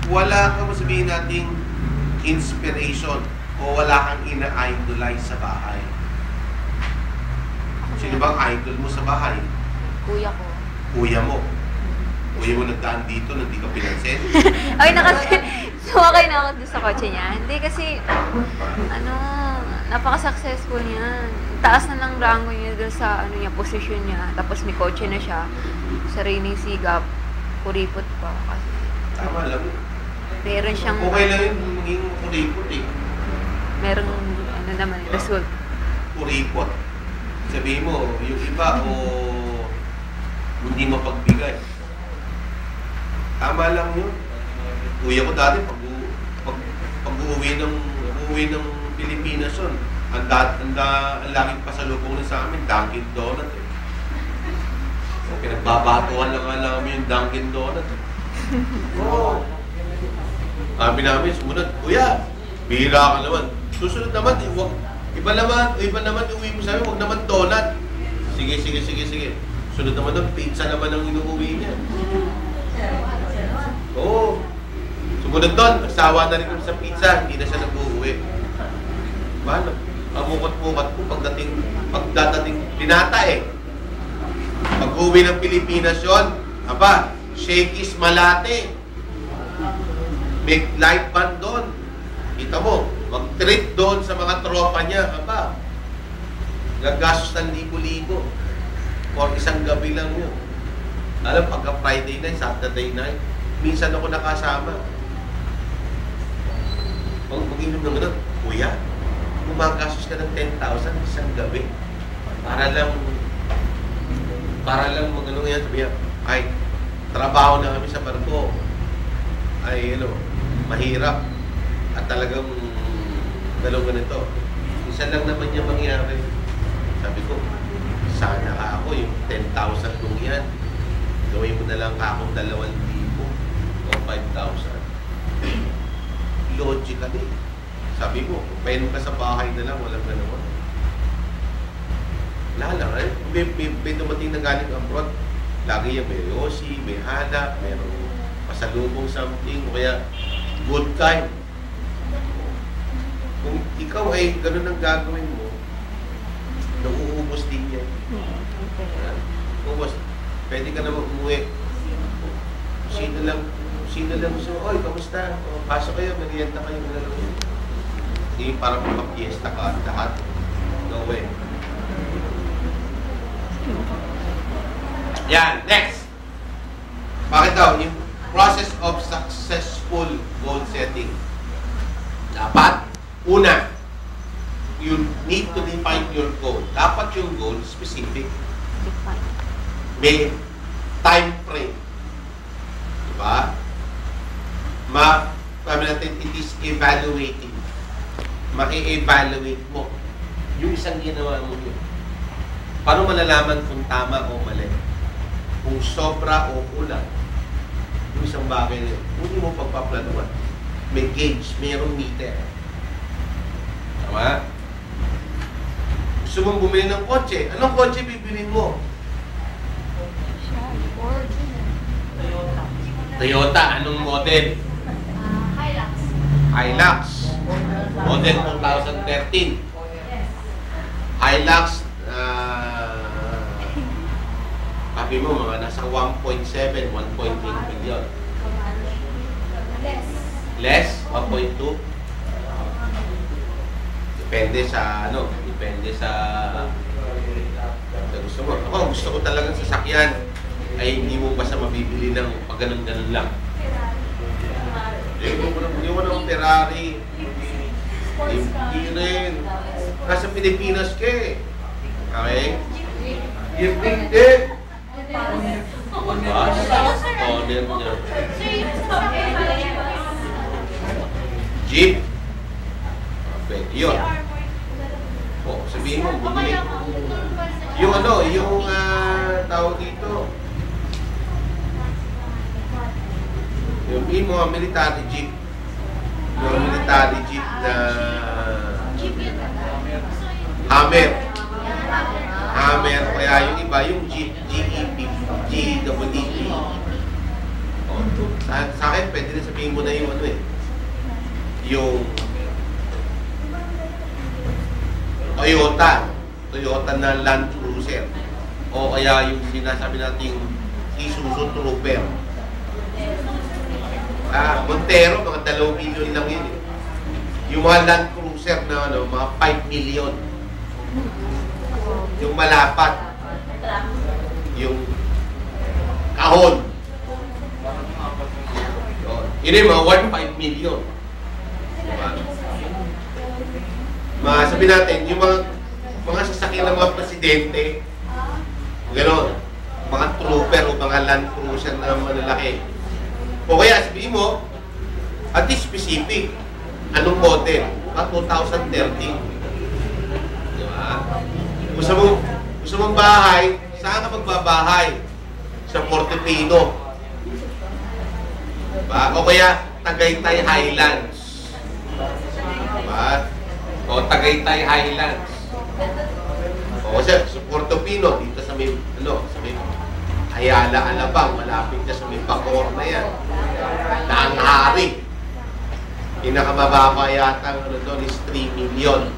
wala kang sabihin nating inspiration o wala kang ina-idolize sa bahay. Sino bang idol mo sa bahay? Kuya ko. Kuya mo. Kuya mo nagdaan dito, hindi ka pinansin? Ay, sumakay na ako doon sa kotse niya. Hindi kasi, napaka-successful niya. Taas na ng rango niya doon sa, posisyon niya. Tapos may kotse na siya. Sa Raining Sigap, kuripot pa. Kasi, Tama lang. meron siyang, Okay lang yun, maging kuripot eh. merong, result. Kuripot. Sabihin mo, yung iba o hindi mapagbigay. Tama lang yun. Kuya ko dati, pag uuwi ng Pilipinas yun, ang laging pasalubong na sa amin, Dunkin Donut eh. Pinagbabatuhan lang nga namin yung Dunkin Donut eh. Oo. Sabi namin, sumunod, Kuya, bihira ka naman. Susunod naman, iba naman uwi mo sa amin, huwag naman donut. Sige. Sunod naman doon, pizza naman ang inuuwi niya. Oo. Sumunod doon, nagsawa na rin kami sa pizza, hindi na siya nag-uwi. Paano? Amukot-mukot ko pagdadating, binata eh. Pag-uwi ng Pilipinas yun, Shakey's Malate. May light band doon. Kita mo, mag-trip doon sa mga tropa niya, gagastos ng libo-libo. For isang gabi lang yun. Alam, pagka Friday night, Saturday night, minsan ako nakasama. Mag-inom ng gano'n, Kuya, gumagastos ka ng 10,000 isang gabi. Para lang mag-ano yan, sabihan, ay, trabaho na kami sa barko. Ay, mahirap. At talagang dalawang ganito. Isa lang naman yung mangyari. Sabi ko, sana ako yung 10,000 nung yan. Gawin mo na lang akong 2,000 o 5,000. Logically. Sabi mo, paano ka sa bahay na lang, walang ganawa. Wala lang, may dumating na galing abroad. Lagi yung may yosi, may hanap, mayroong pasalubong something, o kaya good time. Kung ikaw ay ganun ang gagawin mo, nauubos din yan. Ubos. Pwede ka naman umuwi. Sino lang gusto mo, oy, kamusta? O, pasok kayo, merienda kayo, malalawin. Hindi parang mapapiesta ka at lahat. No way. Yan, next. Bakit daw? Yung process of successful goal setting. Dapat, una, you need to define your goal. Dapat yung goal specific. May time frame. Diba? Sabi natin, it is evaluating. Maki-evaluate mo yung isang ginawa mo yun. Paano malalaman kung tama o mali? Kung sobra o kulang? Yung isang bagay na yun. Hindi mo pagpaplanuan. May gauge, mayroong meter. Tama? Gusto mong bumili ng kotse. Anong kotse bibilin mo? Toyota. Anong model? Hilux. Model 2013. Hilux, sabi mo, mga nasa 1.7, 1.8 million. Less? 1.2? Depende sa, depende sa gusto mo. Ako, gusto ko talagang sasakyan ay hindi mo basta mabibili ng pag ganun-ganun lang. Hindi mo ng Ferrari. Hindi rin. Nasa Pilipinas ka eh. Okay? Hindi. Bus. Owner niya. Jeep. Pwede yun. O, sabihin mo, bumili. Yung tawag dito. Yung military jeep. Yung military jeep na Hammer. Hammer. Kaya yung iba, yung jeep, GEP, GWP. O, Sa akin, pwede rin sabihin mo na yung ano eh. Yung Toyota na Land Cruiser. O kaya yung sinasabi nating Isuzu Trooper. Montero, mga 2 million lang yun eh. Yung mga Land Cruiser na ano, mga 5 million. Yung malapat. Yung kahon. Yun yung mga worth 5 million. Diba? Sabi natin, yung mga sasakyan ng mga presidente, gano'n, mga trooper o mga Land Cruiser na malalaki. O kaya sabihin mo, at least specific, anong model? 2030. Diba? Gusto mong bahay, saan ka magbabahay? Sa Portofino. Diba? O kaya Tagaytay Highlands. Diba? O Tagaytay Highlands. O kasi sa Portofino, dito sa may, sa may Ayala, Alabang, malapit na sa may Bacor na yan. Tanghari. Pinakamababa yata ang doon is 3 million.